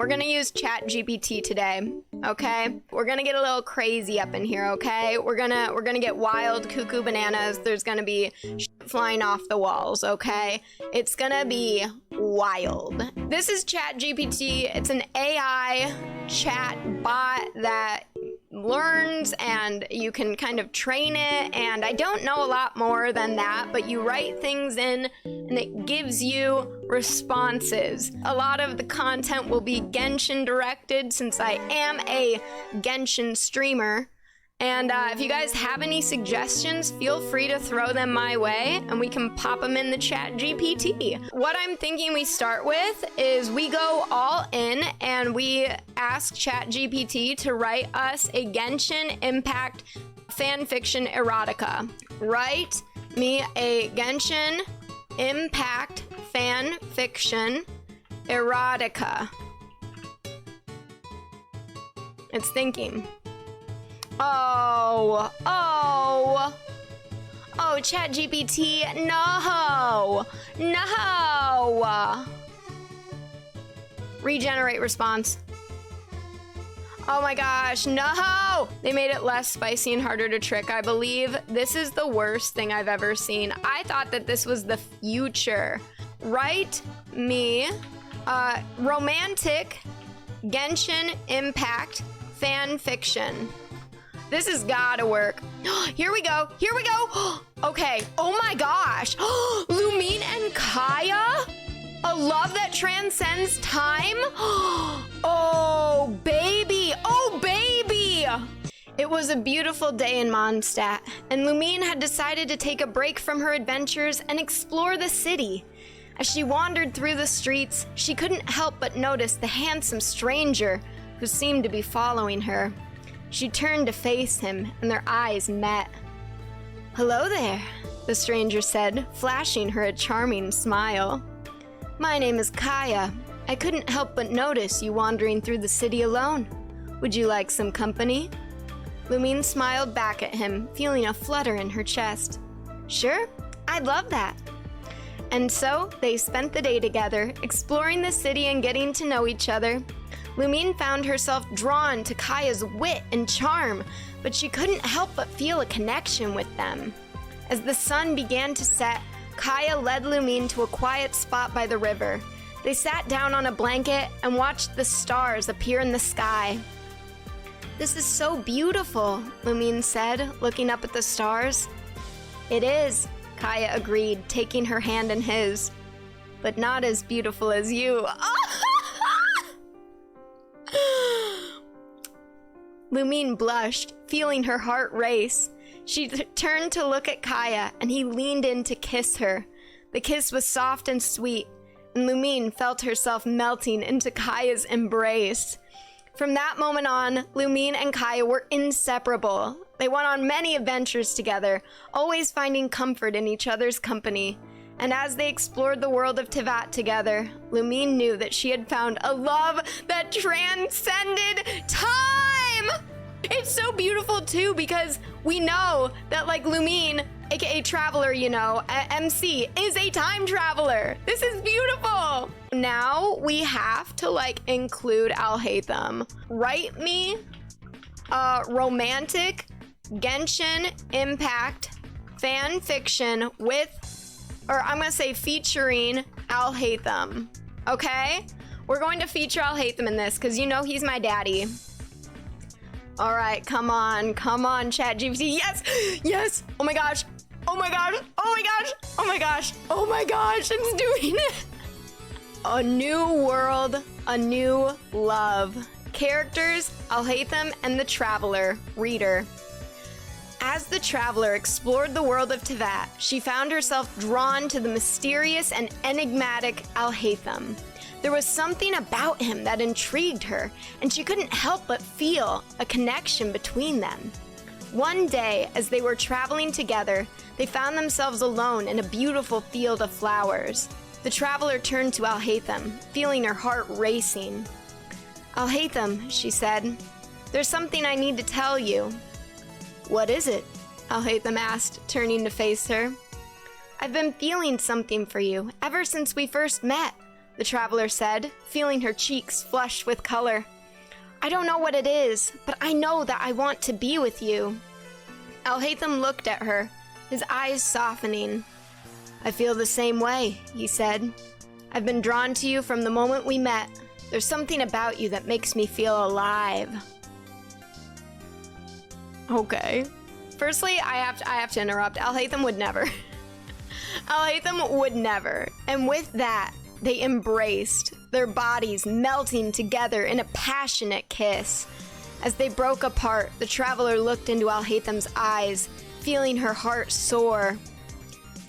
We're gonna use ChatGPT today, okay? We're gonna get a little crazy up in here, okay? We're gonna get wild, cuckoo bananas. There's gonna be shit flying off the walls, okay? It's gonna be wild. This is ChatGPT. It's an AI chat bot that learns and you can kind of train it, and I don't know a lot more than that, but you write things in and it gives you responses. A lot of the content will be Genshin directed since I am a Genshin streamer. And if you guys have any suggestions, feel free to throw them my way and we can pop them in the chat GPT. What I'm thinking we start with is we go all in and we ask ChatGPT to write us a Genshin Impact fanfiction erotica. Write me a Genshin Impact fanfiction erotica. It's thinking. Oh, ChatGPT, no. Regenerate response. Oh my gosh, no! They made it less spicy and harder to trick. I believe this is the worst thing I've ever seen. I thought that this was the future. Write me romantic Genshin Impact fan fiction. This has gotta work. Here we go. Okay. Oh my gosh. Lumine and Kaya? A love that transcends time? Oh, baby. It was a beautiful day in Mondstadt, and Lumine had decided to take a break from her adventures and explore the city. As she wandered through the streets, she couldn't help but notice the handsome stranger who seemed to be following her. She turned to face him, and their eyes met. "Hello there," the stranger said, flashing her a charming smile. "My name is Kaya. I couldn't help but notice you wandering through the city alone. Would you like some company?" Lumine smiled back at him, feeling a flutter in her chest. "Sure, I'd love that." And so, they spent the day together, exploring the city and getting to know each other. Lumine found herself drawn to Kaya's wit and charm, but she couldn't help but feel a connection with them. As the sun began to set, Kaya led Lumine to a quiet spot by the river. They sat down on a blanket and watched the stars appear in the sky. "This is so beautiful," Lumine said, looking up at the stars. "It is," Kaya agreed, taking her hand in his. "But not as beautiful as you." Lumine blushed, feeling her heart race. She turned to look at Kaya, and he leaned in to kiss her. The kiss was soft and sweet, and Lumine felt herself melting into Kaya's embrace. From that moment on, Lumine and Kaya were inseparable. They went on many adventures together, always finding comfort in each other's company. And as they explored the world of Teyvat together, Lumine knew that she had found a love that transcended time! It's so beautiful too, because we know that like Lumine, aka Traveler, you know, MC, is a time traveler. This is beautiful! Now we have to like include Alhaitham. Write me a romantic Genshin Impact fan fiction with, or I'm gonna say featuring Alhaitham, okay? We're going to feature Alhaitham in this because you know he's my daddy. All right, come on, ChatGPT. Yes! Oh my gosh, it's doing it! A new world, a new love. Characters, Alhaitham and the Traveler. Reader. As the Traveler explored the world of Teyvat, she found herself drawn to the mysterious and enigmatic Alhaitham. There was something about him that intrigued her, and she couldn't help but feel a connection between them. One day, as they were traveling together, they found themselves alone in a beautiful field of flowers. The Traveler turned to Alhaitham, feeling her heart racing. "Alhaitham," she said, "there's something I need to tell you." "What is it?" Alhaitham asked, turning to face her. "I've been feeling something for you ever since we first met. the traveler said, feeling her cheeks flush with color. I don't know what it is, but I know that I want to be with you. Alhaitham looked at her, his eyes softening. I feel the same way, he said. I've been drawn to you from the moment we met. There's something about you that makes me feel alive. Okay. Firstly, I have to interrupt. Alhaitham would never. Alhaitham would never. And with that, they embraced, their bodies melting together in a passionate kiss. As they broke apart, the traveler looked into Alhaitham's eyes, feeling her heart soar.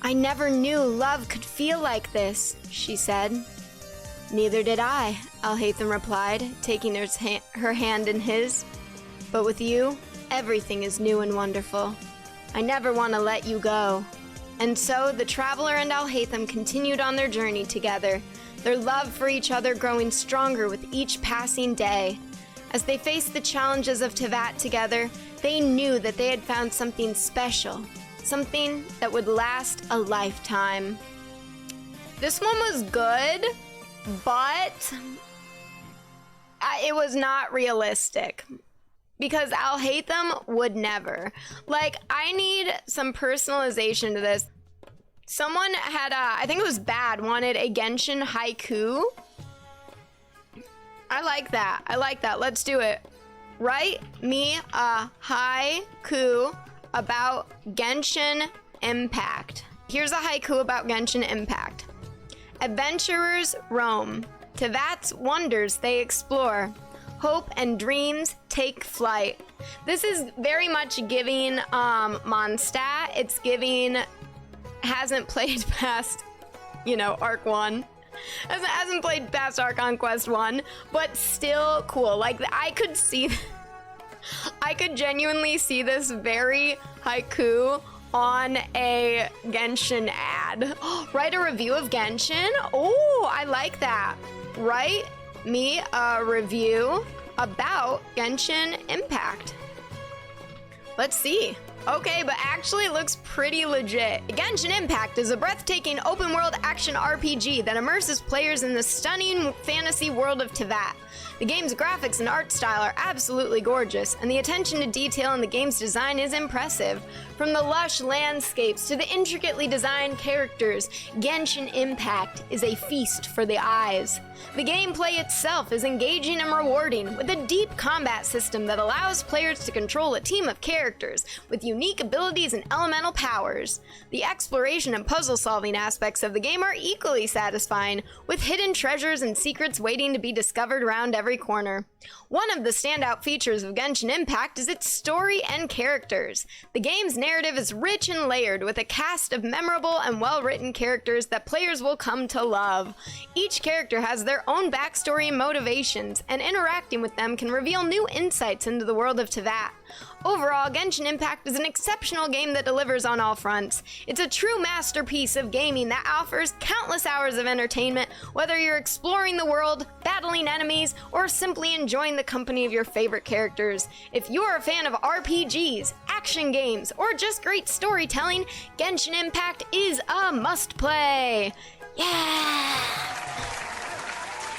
I never knew love could feel like this, she said. Neither did I, Alhaitham replied, taking her hand in his. But with you, everything is new and wonderful. I never want to let you go. And so the traveler and Alhaitham continued on their journey together, their love for each other growing stronger with each passing day. As they faced the challenges of Teyvat together, they knew that they had found something special, something that would last a lifetime. This one was good, but it was not realistic. Because Alhaitham would never. Like, I need some personalization to this. Someone had, I think it was Bad, wanted a Genshin haiku. I like that. I like that. Let's do it. Write me a haiku about Genshin Impact. Here's a haiku about Genshin Impact. Adventurers roam. Teyvat's wonders they explore. Hope and dreams take flight. This is very much giving Mondstadt. It's giving hasn't played past, Arc 1. Hasn't played past Archon Quest 1, but still cool. Like, I could genuinely see this very haiku on a Genshin ad. Write a review of Genshin? Oh, I like that. Write me a review about Genshin Impact. Let's see. Okay, but actually it looks pretty legit. Genshin Impact is a breathtaking open-world action RPG that immerses players in the stunning fantasy world of Teyvat. The game's graphics and art style are absolutely gorgeous, and the attention to detail in the game's design is impressive. From the lush landscapes to the intricately designed characters, Genshin Impact is a feast for the eyes. The gameplay itself is engaging and rewarding, with a deep combat system that allows players to control a team of characters with unique abilities and elemental powers. The exploration and puzzle-solving aspects of the game are equally satisfying, with hidden treasures and secrets waiting to be discovered around every corner. One of the standout features of Genshin Impact is its story and characters. The game's narrative is rich and layered, with a cast of memorable and well-written characters that players will come to love. Each character has their own backstory and motivations, and interacting with them can reveal new insights into the world of Teyvat. Overall, Genshin Impact is an exceptional game that delivers on all fronts. It's a true masterpiece of gaming that offers countless hours of entertainment, whether you're exploring the world, battling enemies, or simply enjoying the company of your favorite characters. If you're a fan of RPGs, action games, or just great storytelling, Genshin Impact is a must-play. Yeah!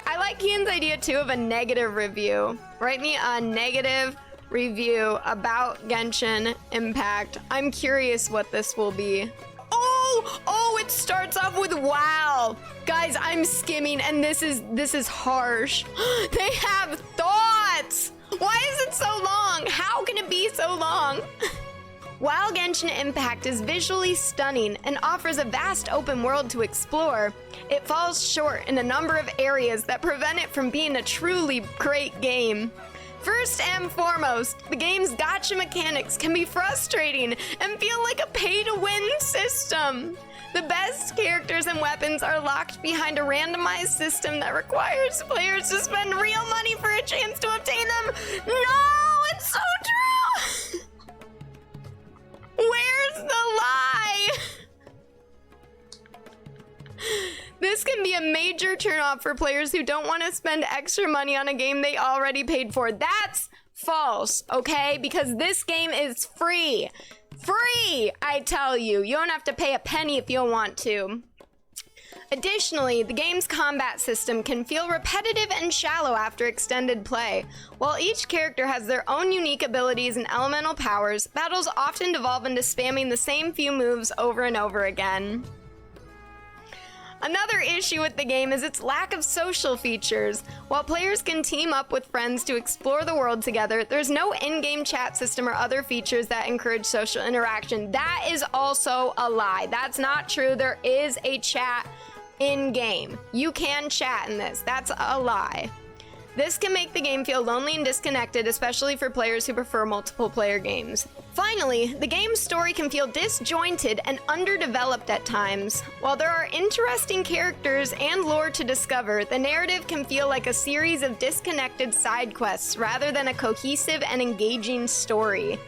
I like Ian's idea too of a negative review. Write me a negative review about Genshin Impact. I'm curious what this will be. Oh, it starts off with wow. Guys, I'm skimming and this is harsh. They have thoughts. Why is it so long? How can it be so long? While Genshin Impact is visually stunning and offers a vast open world to explore, it falls short in a number of areas that prevent it from being a truly great game. First and foremost, the game's gacha mechanics can be frustrating and feel like a pay-to-win system. The best characters and weapons are locked behind a randomized system that requires players to spend real money for a chance to obtain them. No, it's so true! Where's the lie? This can be a major turnoff for players who don't want to spend extra money on a game they already paid for. That's false, okay? Because this game is free. Free, I tell you. You don't have to pay a penny if you don't want to. Additionally, the game's combat system can feel repetitive and shallow after extended play. While each character has their own unique abilities and elemental powers, battles often devolve into spamming the same few moves over and over again. Another issue with the game is its lack of social features. While players can team up with friends to explore the world together, there's no in-game chat system or other features that encourage social interaction. That is also a lie. That's not true. There is a chat in-game. You can chat in this. That's a lie. This can make the game feel lonely and disconnected, especially for players who prefer multiple player games. Finally, the game's story can feel disjointed and underdeveloped at times. While there are interesting characters and lore to discover, the narrative can feel like a series of disconnected side quests rather than a cohesive and engaging story.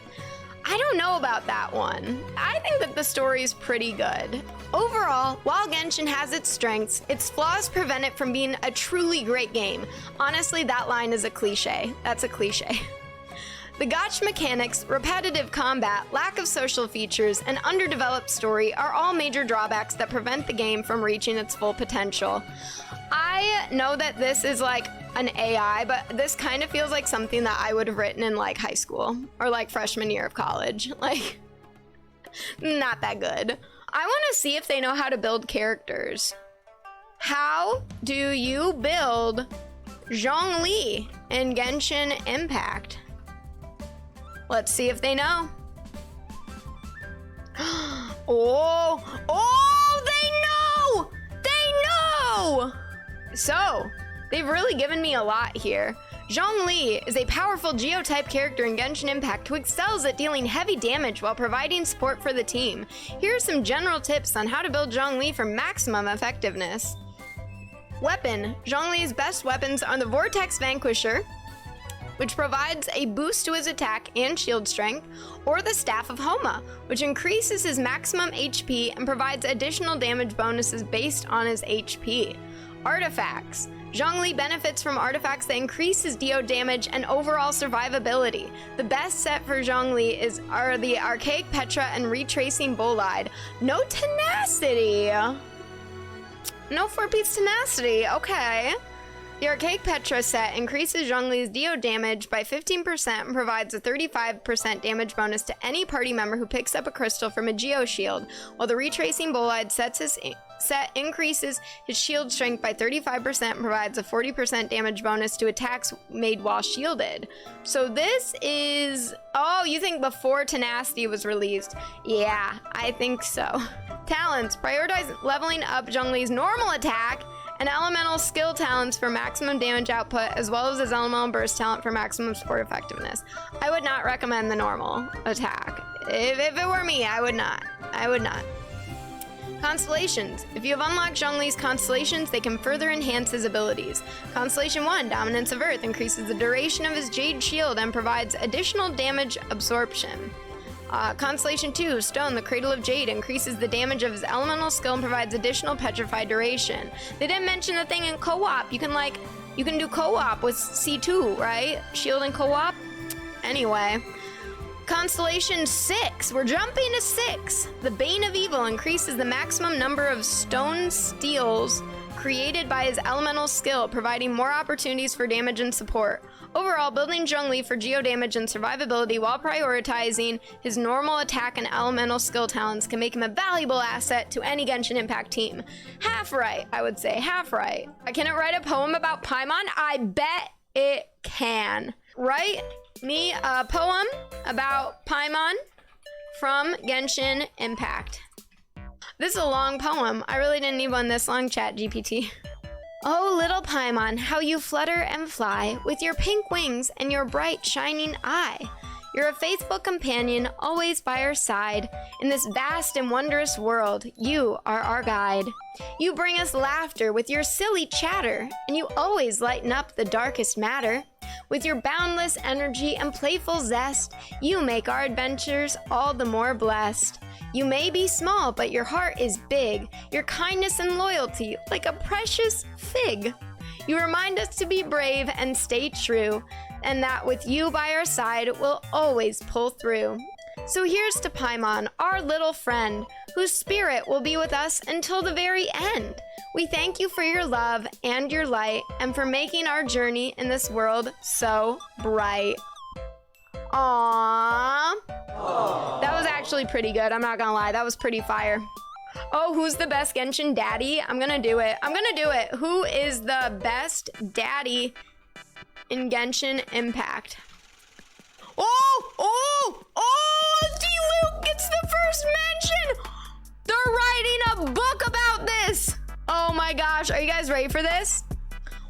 I don't know about that one. I think that the story is pretty good. Overall, while Genshin has its strengths, its flaws prevent it from being a truly great game. Honestly, that line is a cliche. That's a cliche. The gotcha mechanics, repetitive combat, lack of social features, and underdeveloped story are all major drawbacks that prevent the game from reaching its full potential. I know that this is like an AI, but this kind of feels like something that I would have written in like high school or like freshman year of college. Like, not that good. I want to see if they know how to build characters. How do you build Zhongli in Genshin Impact? Let's see if they know. Oh, they know! So, they've really given me a lot here. Zhongli is a powerful Geotype character in Genshin Impact who excels at dealing heavy damage while providing support for the team. Here are some general tips on how to build Zhongli for maximum effectiveness. Weapon. Zhongli's best weapons are the Vortex Vanquisher, which provides a boost to his attack and shield strength, or the Staff of Homa, which increases his maximum HP and provides additional damage bonuses based on his HP. Artifacts. Zhongli benefits from artifacts that increase his DO damage and overall survivability. The best set for Zhongli are the Archaic Petra and Retracing Bolide. No tenacity! No 4-piece tenacity, okay. The Archaic Petra set increases Zhongli's DO damage by 15% and provides a 35% damage bonus to any party member who picks up a crystal from a Geo Shield, while the Retracing Bolide set increases his shield strength by 35% and provides a 40% damage bonus to attacks made while shielded. So this is... Oh, you think before Tenacity was released? Yeah, I think so. Talents. Prioritize leveling up Zhongli's normal attack and elemental skill talents for maximum damage output, as well as his elemental burst talent for maximum support effectiveness. I would not recommend the normal attack. If it were me, I would not. I would not. Constellations. If you have unlocked Zhongli's constellations, they can further enhance his abilities. Constellation 1, Dominance of Earth, increases the duration of his Jade Shield and provides additional damage absorption. Constellation 2, Stone, the Cradle of Jade, increases the damage of his elemental skill and provides additional petrified duration. They didn't mention the thing in co-op. You can do co-op with C2, right? Shield and co-op? Anyway. Constellation 6, we're jumping to 6. The Bane of Evil increases the maximum number of stone steals created by his elemental skill, providing more opportunities for damage and support. Overall, building Zhongli for geo damage and survivability while prioritizing his normal attack and elemental skill talents can make him a valuable asset to any Genshin Impact team. Half right, I would say, half right. Can it write a poem about Paimon? I bet it can. Write me a poem about Paimon from Genshin Impact. This is a long poem. I really didn't need one this long, ChatGPT. Oh, little Paimon, how you flutter and fly with your pink wings and your bright, shining eye. You're a faithful companion, always by our side. In this vast and wondrous world, you are our guide. You bring us laughter with your silly chatter, and you always lighten up the darkest matter. With your boundless energy and playful zest, you make our adventures all the more blessed. You may be small, but your heart is big. Your kindness and loyalty, like a precious fig. You remind us to be brave and stay true, and that with you by our side, we'll always pull through. So here's to Paimon, our little friend, whose spirit will be with us until the very end. We thank you for your love and your light and for making our journey in this world so bright. Aww. That was actually pretty good. I'm not gonna lie. That was pretty fire. Oh, who's the best Genshin daddy? I'm gonna do it. Who is the best daddy in Genshin Impact? D-Luke gets the first mention! They're writing a book about this! Oh my gosh, are you guys ready for this?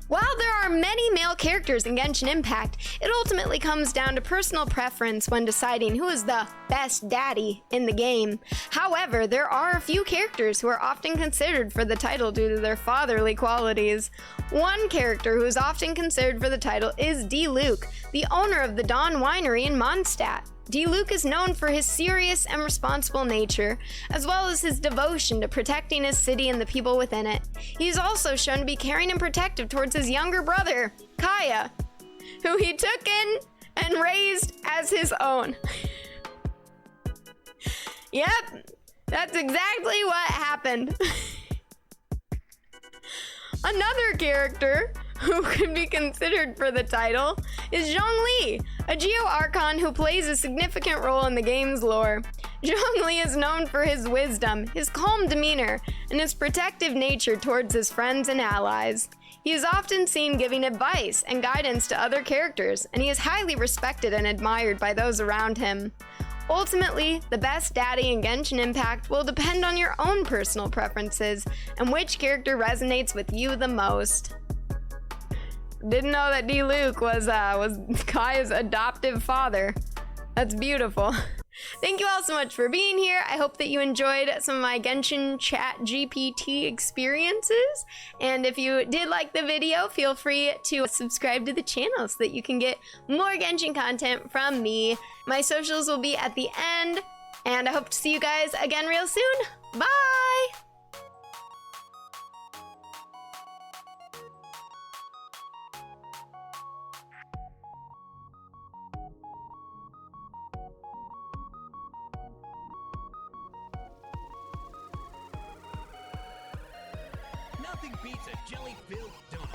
While there are many male characters in Genshin Impact, it ultimately comes down to personal preference when deciding who is the best daddy in the game. However, there are a few characters who are often considered for the title due to their fatherly qualities. One character who is often considered for the title is D-Luke, the owner of the Dawn Winery in Mondstadt. D-Luke is known for his serious and responsible nature, as well as his devotion to protecting his city and the people within it. He is also shown to be caring and protective towards his younger brother, Kaya, who he took in and raised as his own. Yep, that's exactly what happened. Another character who could be considered for the title is Zhongli, a Geo-Archon who plays a significant role in the game's lore. Zhongli is known for his wisdom, his calm demeanor, and his protective nature towards his friends and allies. He is often seen giving advice and guidance to other characters, and he is highly respected and admired by those around him. Ultimately, the best daddy in Genshin Impact will depend on your own personal preferences and which character resonates with you the most. Didn't know that D-Luke was Kaya's adoptive father. That's beautiful. Thank you all so much for being here. I hope that you enjoyed some of my Genshin ChatGPT experiences. And if you did like the video, feel free to subscribe to the channel so that you can get more Genshin content from me. My socials will be at the end, and I hope to see you guys again real soon. Bye! Nothing beats a jelly-filled donut.